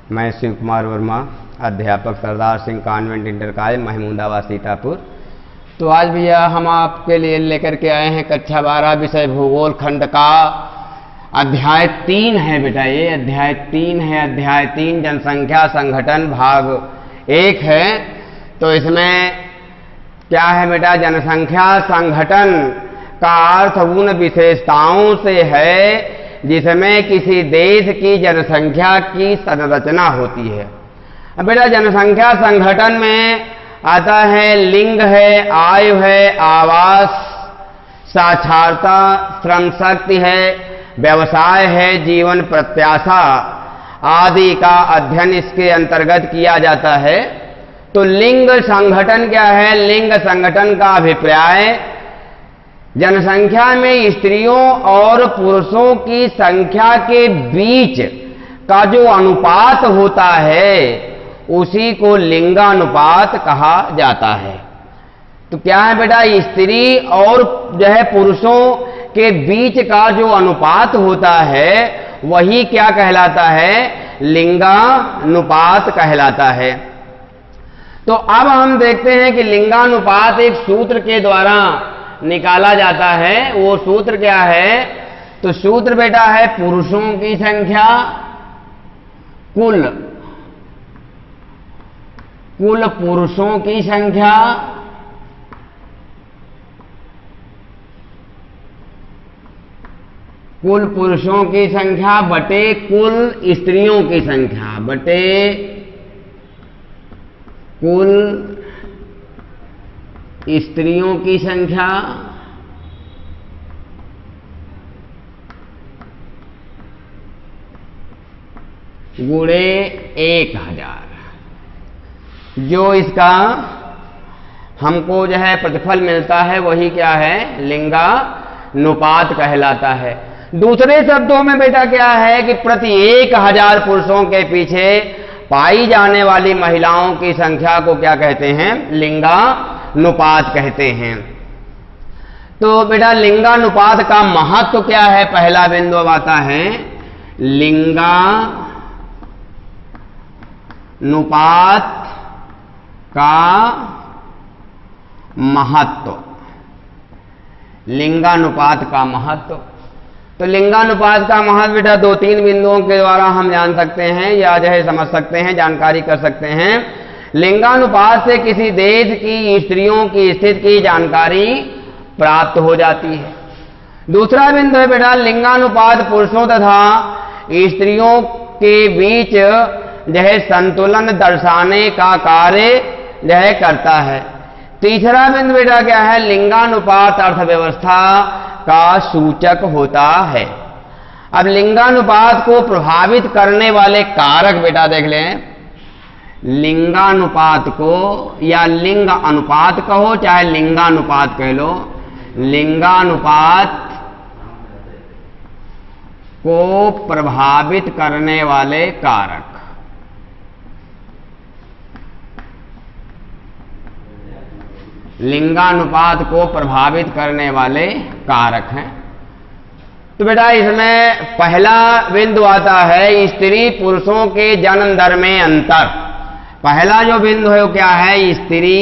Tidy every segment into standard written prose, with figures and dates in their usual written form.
मैं शिव कुमार वर्मा, अध्यापक Sardar Singh convent inter college Mahmudabad Sitapur. तो आज भैया हम आपके लिए लेकर के आए हैं कक्षा 12 विषय भूगोल खंड का अध्याय 3 है बेटा। ये अध्याय 3 है। अध्याय 3 जनसंख्या संगठन भाग 1 है। तो इसमें क्या है बेटा, जनसंख्या संगठन का अर्थ उन विशेषताओं से है जिसमें किसी देश की जनसंख्या की संरचना होती है। अब बेटा जनसंख्या संगठन में आता है लिंग है, आयु है, आवास, साक्षरता, श्रम शक्ति है, व्यवसाय है, जीवन प्रत्याशा आदि का अध्ययन इसके अंतर्गत किया जाता है। तो लिंग संगठन क्या है? लिंग संगठन का अभिप्राय जनसंख्या में स्त्रियों और पुरुषों की संख्या के बीच का जो अनुपात होता है उसी को लिंगानुपात कहा जाता है। तो क्या है बेटा, स्त्री और जो है पुरुषों के बीच का जो अनुपात होता है वही क्या कहलाता है? लिंगानुपात कहलाता है। तो अब हम देखते हैं कि लिंगानुपात एक सूत्र के द्वारा निकाला जाता है। वो सूत्र क्या है? तो सूत्र बेटा है पुरुषों की संख्या कुल पुरुषों की संख्या कुल पुरुषों की संख्या बटे कुल स्त्रियों की संख्या बटे कुल स्त्रियों की संख्या गुणे 1000। जो इसका हमको जो है प्रतिफल मिलता है वही क्या है? लिंगानुपात कहलाता है। दूसरे शब्दों में बेटा क्या है कि प्रति 1000 पुरुषों के पीछे पाई जाने वाली महिलाओं की संख्या को क्या कहते हैं? लिंगानुपात कहते हैं। तो बेटा लिंगानुपात का महत्व क्या है? पहला बिंदु आता है लिंगानुपात का महत्व। लिंगानुपात का महत्व। तो लिंगानुपात का महत्व बेटा 2-3 बिंदुओं के द्वारा हम जान सकते हैं या जो है समझ सकते हैं, जानकारी कर सकते हैं। लिंगानुपात से किसी देश की स्त्रियों की स्थिति की जानकारी प्राप्त हो जाती है। दूसरा बिंदु है बेटा लिंगानुपात पुरुषों तथा स्त्रियों के बीच जो है संतुलन दर्शाने का कार्य जो है करता है। तीसरा बिंदु बेटा क्या है? लिंगानुपात अर्थव्यवस्था का सूचक होता है। अब लिंगानुपात को प्रभावित करने वाले कारक बेटा देख लें। लिंगानुपात को या लिंग अनुपात कहो चाहे लिंगानुपात कह लो, लिंगानुपात को प्रभावित करने वाले कारक। लिंगानुपात को प्रभावित करने वाले कारक हैं। तो बेटा इसमें पहला बिंदु आता है स्त्री पुरुषों के जन्म दर में अंतर। पहला जो बिंदु है वो क्या है? स्त्री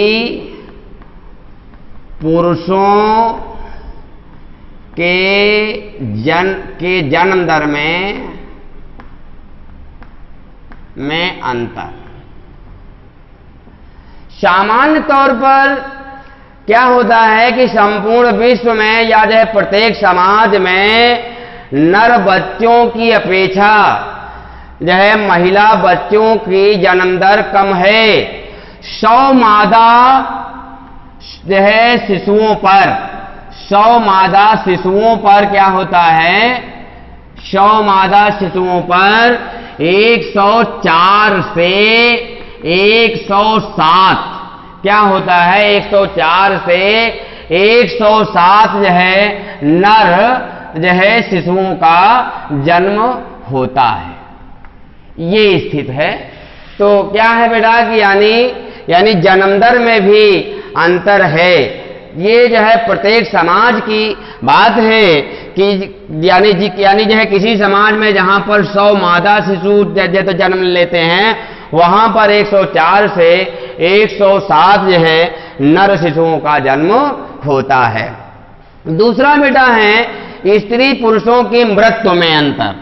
पुरुषों के जन्म दर में अंतर। सामान्य तौर पर क्या होता है कि संपूर्ण विश्व में या जो है प्रत्येक समाज में नर बच्चों की अपेक्षा जो है महिला बच्चों की जन्म दर कम है। 100 मादा जो है शिशुओं पर 100 मादा शिशुओं पर क्या होता है? 100 मादा शिशुओं पर 104 से 107 क्या होता है? 104 से 107 जो है नर जो है शिशुओं का जन्म होता है। ये स्थिति है। तो क्या है बेटा कि यानी जन्म दर में भी अंतर है। ये जो है प्रत्येक समाज की बात है कि यानी जो है किसी समाज में जहां पर 100 मादा शिशु तो जन्म लेते हैं, वहां पर 104 से 107 जो है नर शिशुओं का जन्म होता है। दूसरा बेटा है स्त्री पुरुषों की मृत्यु में अंतर।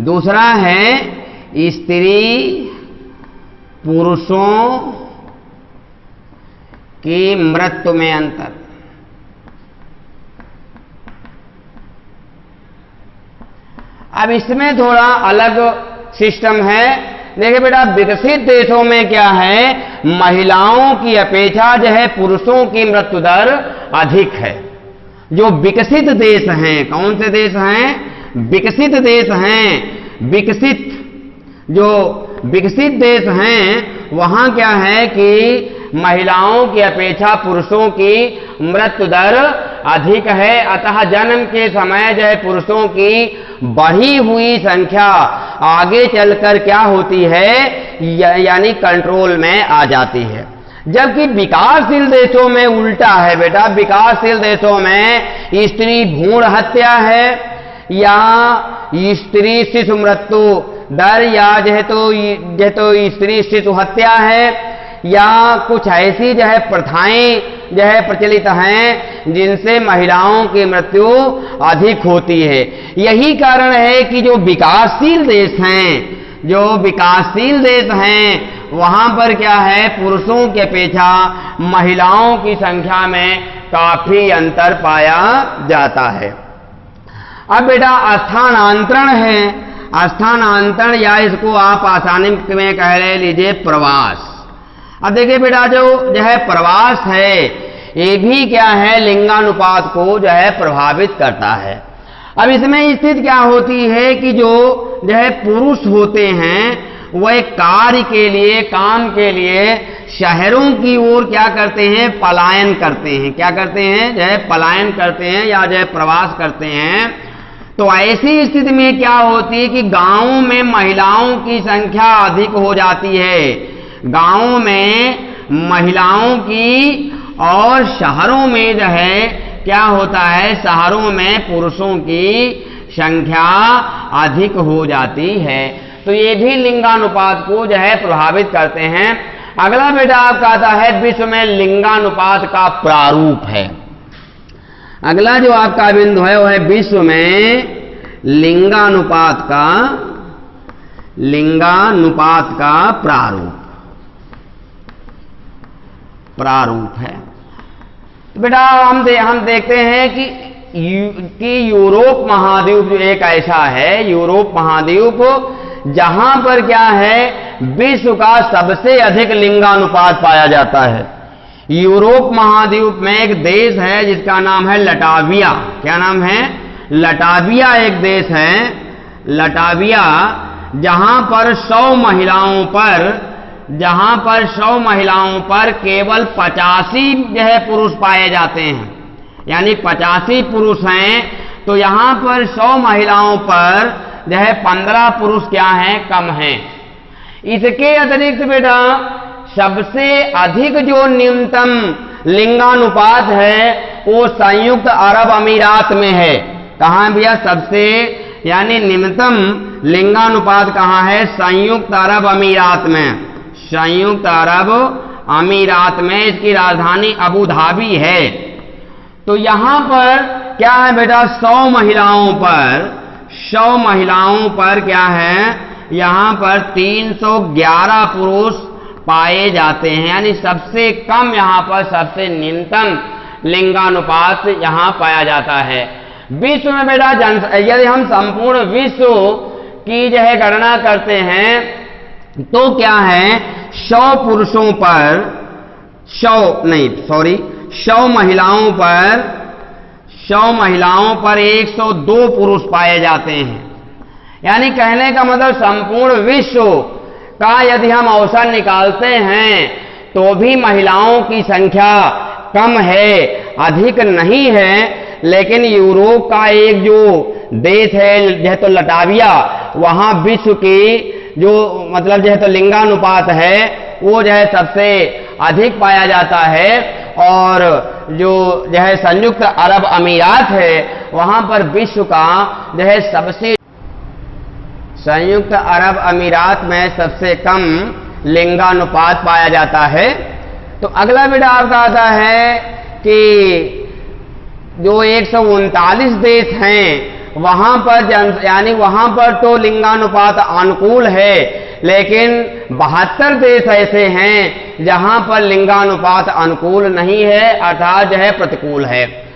दूसरा है स्त्री पुरुषों की मृत्यु में अंतर। अब इसमें थोड़ा अलग सिस्टम है। देखिए बेटा, विकसित देशों में क्या है, महिलाओं की अपेक्षा जो है पुरुषों की मृत्यु दर अधिक है। जो विकसित देश हैं, कौन से देश हैं? विकसित देश हैं। जो विकसित देश हैं वहां क्या है कि महिलाओं की अपेक्षा पुरुषों की मृत्यु दर अधिक है। अतः जन्म के समय जो है पुरुषों की बढ़ी हुई संख्या आगे चलकर क्या होती है, यानी कंट्रोल में आ जाती है। जबकि विकासशील देशों में उल्टा है बेटा। विकासशील देशों में स्त्री भ्रूण हत्या है या स्त्री शिशु मृत्यु दर या जो तो स्त्री शिशु हत्या है या कुछ ऐसी जो है प्रथाएं जो है प्रचलित हैं जिनसे महिलाओं की मृत्यु अधिक होती है। यही कारण है कि जो विकासशील देश हैं वहां पर क्या है, पुरुषों की अपेक्षा महिलाओं की संख्या में काफी अंतर पाया जाता है। अब बेटा स्थानांतरण है। स्थानांतरण या इसको आप आसानी में कह लीजिए प्रवास। अब देखिए बेटा, जो है प्रवास है ये भी क्या है, लिंगानुपात को जो है प्रभावित करता है। अब इसमें स्थिति क्या होती है कि जो है पुरुष होते हैं वह कार्य के लिए, काम के लिए शहरों की ओर क्या करते हैं, पलायन करते हैं। क्या करते हैं? जो है पलायन करते हैं या जो है प्रवास करते हैं। तो ऐसी स्थिति में क्या होती है कि गांवों में महिलाओं की संख्या अधिक हो जाती है। गांवों में महिलाओं की, और शहरों में जो है क्या होता है, शहरों में पुरुषों की संख्या अधिक हो जाती है। तो ये भी लिंगानुपात को जो है प्रभावित करते हैं। अगला बेटा आपका आता है विश्व में लिंगानुपात का प्रारूप है। अगला जो आपका बिंदु है वो है विश्व में लिंगानुपात का प्रारूप है। तो बेटा हम देखते हैं कि यूरोप महाद्वीप जो एक ऐसा है, यूरोप महाद्वीप जहां पर क्या है, विश्व का सबसे अधिक लिंगानुपात पाया जाता है। यूरोप महाद्वीप में एक देश है जिसका नाम है लटाविया। क्या नाम है? लटाविया एक देश है। लटाविया जहां पर 100 महिलाओं पर केवल 85 जो है पुरुष पाए जाते हैं, यानी 85 पुरुष हैं। तो यहां पर 100 महिलाओं पर जो है 15 पुरुष क्या हैं, कम हैं। इसके अतिरिक्त बेटा सबसे अधिक जो न्यूनतम लिंगानुपात है वो संयुक्त अरब अमीरात में है। कहां भैया? सबसे यानी निम्नतम लिंगानुपात कहां है? संयुक्त अरब अमीरात में। संयुक्त अरब अमीरात में इसकी राजधानी अबू धाबी है। तो यहां पर क्या है बेटा, 100 महिलाओं पर क्या है, यहां पर 311 पुरुष पाए जाते हैं। यानी सबसे कम यहां पर सबसे निम्नतम लिंगानुपात यहां पाया जाता है। विश्व में बेटा यदि हम संपूर्ण विश्व की जो है गणना करते हैं तो क्या है, 100 महिलाओं पर 102 पुरुष पाए जाते हैं। यानी कहने का मतलब संपूर्ण विश्व का यदि हम औसत निकालते हैं तो भी महिलाओं की संख्या कम है, अधिक नहीं है। लेकिन यूरोप का एक जो देश है जो है तो लटाविया, वहां विश्व की जो मतलब जो है तो लिंगानुपात है वो जो है सबसे अधिक पाया जाता है। और जो है संयुक्त अरब अमीरात है, वहां पर विश्व का जो है सबसे संयुक्त अरब अमीरात में सबसे कम लिंगानुपात पाया जाता है। तो अगला बेटा आपका आता है कि जो 139 देश हैं वहां पर यानी वहां पर तो लिंगानुपात अनुकूल है, लेकिन 72 देश ऐसे हैं जहां पर लिंगानुपात अनुकूल नहीं है, अर्थात जो है प्रतिकूल है।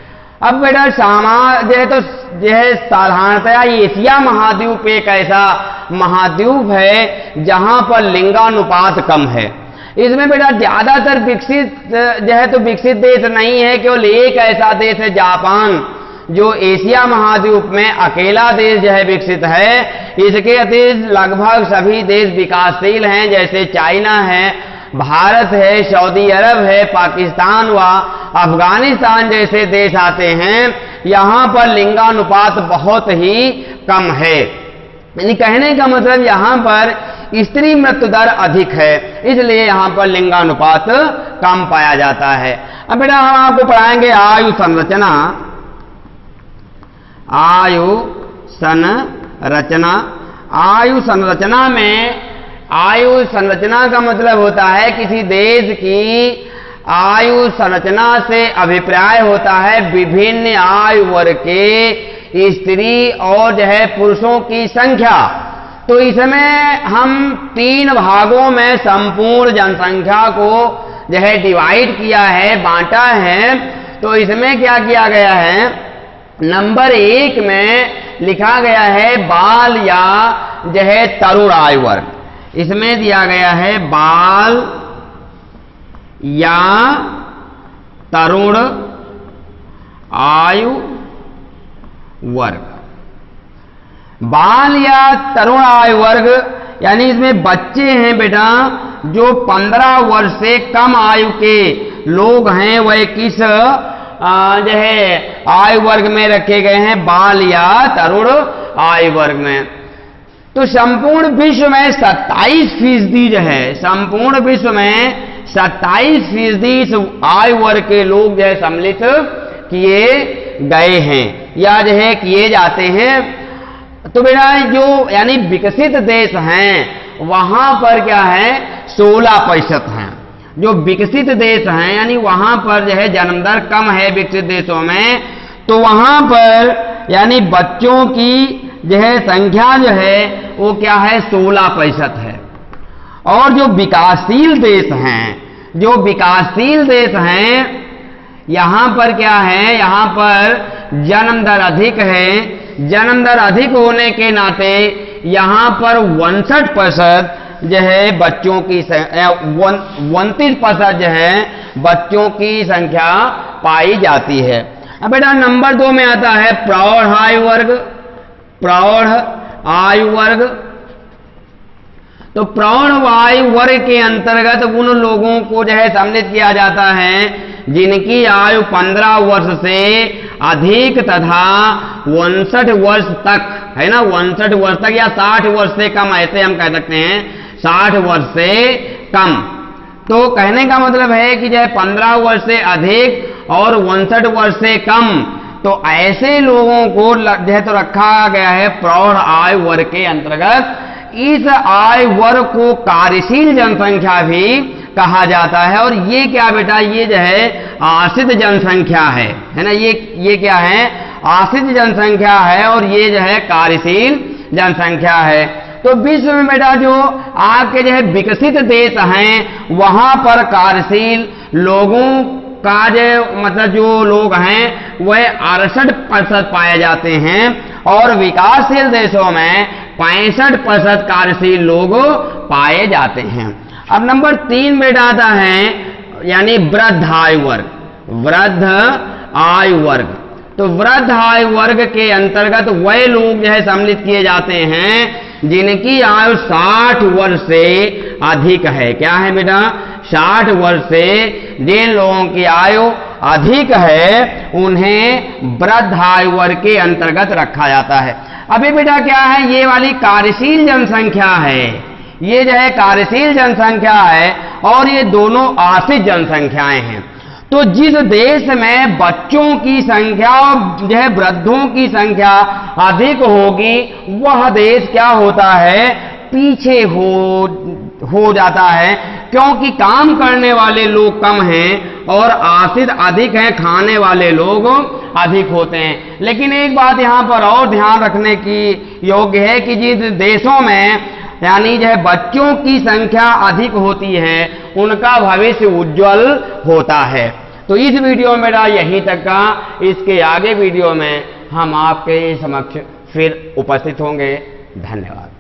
अब बेटा जो है तो जो है साधारणतया एशिया महाद्वीप एक ऐसा महाद्वीप है जहां पर लिंगानुपात कम है। इसमें बेटा ज्यादातर विकसित जो है तो विकसित देश नहीं है, केवल एक ऐसा देश है जापान जो एशिया महाद्वीप में अकेला देश जो है विकसित है। इसके अतिरिक्त लगभग सभी देश विकासशील हैं, जैसे चाइना है, भारत है, सऊदी अरब है, पाकिस्तान व अफगानिस्तान जैसे देश आते हैं। यहां पर लिंगानुपात बहुत ही कम है, यानी कहने का मतलब यहां पर स्त्री मृत्यु दर अधिक है, इसलिए यहां पर लिंगानुपात कम पाया जाता है। अब बेटा हम आपको पढ़ाएंगे आयु संरचना। आयु संरचना, आयु संरचना में आयु संरचना का मतलब होता है किसी देश की आयु संरचना से अभिप्राय होता है विभिन्न आयु वर्ग के स्त्री और जो है पुरुषों की संख्या। तो इसमें हम 3 भागों में संपूर्ण जनसंख्या को जो है डिवाइड किया है, बांटा है। तो इसमें क्या किया गया है, नंबर 1 में लिखा गया है बाल या जो है तरुण आयु वर्ग। इसमें दिया गया है बाल या तरुण आयु वर्ग। बाल या तरुण आयु वर्ग यानी इसमें बच्चे हैं बेटा जो 15 वर्ष से कम आयु के लोग हैं, वह किस जो है आयु वर्ग में रखे गए हैं, बाल या तरुण आयु वर्ग में। तो संपूर्ण विश्व में 27% जो है, संपूर्ण विश्व में 27% इस आयु वर्ग के लोग जो है सम्मिलित किए गए हैं या जो है किए जाते हैं। तो बेटा जो यानी विकसित देश हैं वहां पर क्या है 16% हैं। जो विकसित देश हैं यानी वहां पर जो है जन्म दर कम है विकसित देशों में, तो वहां पर यानी बच्चों की जो है संख्या जो है वो क्या है 16% है। और जो विकासशील देश हैं, जो विकासशील देश हैं यहां पर क्या है, यहां पर जन्म दर अधिक है। जन्म दर अधिक होने के नाते यहां पर 62% जो है बच्चों की 29% जो है बच्चों की संख्या पाई जाती है। अब बेटा नंबर 2 में आता है प्रौढ़ आयु वर्ग। प्रौढ़ आयु वर्ग, तो प्रौढ़ आयु वर्ग के अंतर्गत उन लोगों को जो है सम्मिलित किया जाता है जिनकी आयु 15 वर्ष से अधिक तथा 59 वर्ष तक है ना, 59 वर्ष तक या 60 वर्ष से कम, ऐसे हम कह सकते हैं 60 वर्ष से कम। तो कहने का मतलब है कि जो है 15 वर्ष से अधिक और 59 वर्ष से कम, तो ऐसे लोगों को जो है तो रखा गया है प्रौढ़ आयु वर्ग के अंतर्गत। इस आयु वर्ग को कार्यशील जनसंख्या भी कहा जाता है। और ये क्या बेटा, ये जो है आश्रित जनसंख्या है ना, ये क्या है आश्रित जनसंख्या है और ये जो है कार्यशील जनसंख्या है। तो विश्व में बेटा जो आपके जो है विकसित देश हैं वहां पर कार्यशील लोगों का जो मतलब जो लोग हैं वह 68% पाए जाते हैं और विकासशील देशों में 65% कार्यशील लोग पाए जाते हैं। अब नंबर 3 बेटा आता है यानी वृद्ध आयु वर्ग। वृद्ध आयु वर्ग, तो वृद्ध आयु वर्ग के अंतर्गत वह लोग जो है सम्मिलित किए जाते हैं जिनकी आयु 60 वर्ष से अधिक है। क्या है बेटा, 60 वर्ष से जिन लोगों की आयु अधिक है उन्हें वृद्ध आयु वर्ग के अंतर्गत रखा जाता है। अभी बेटा क्या है, ये वाली कार्यशील जनसंख्या है, ये जो है कार्यशील जनसंख्या है और ये दोनों आश्रित जनसंख्याएं हैं। तो जिस देश में बच्चों की संख्या जो है वृद्धों की संख्या अधिक होगी, वह देश क्या होता है, पीछे हो जाता है, क्योंकि काम करने वाले लोग कम हैं और आश्रित अधिक हैं, खाने वाले लोग अधिक होते हैं। लेकिन एक बात यहां पर और ध्यान रखने की योग्य है कि जिस देशों में यानी जो है बच्चों की संख्या अधिक होती है, उनका भविष्य उज्जवल होता है। तो इस वीडियो में मेरा यहीं तक का, इसके आगे वीडियो में हम आपके समक्ष फिर उपस्थित होंगे। धन्यवाद।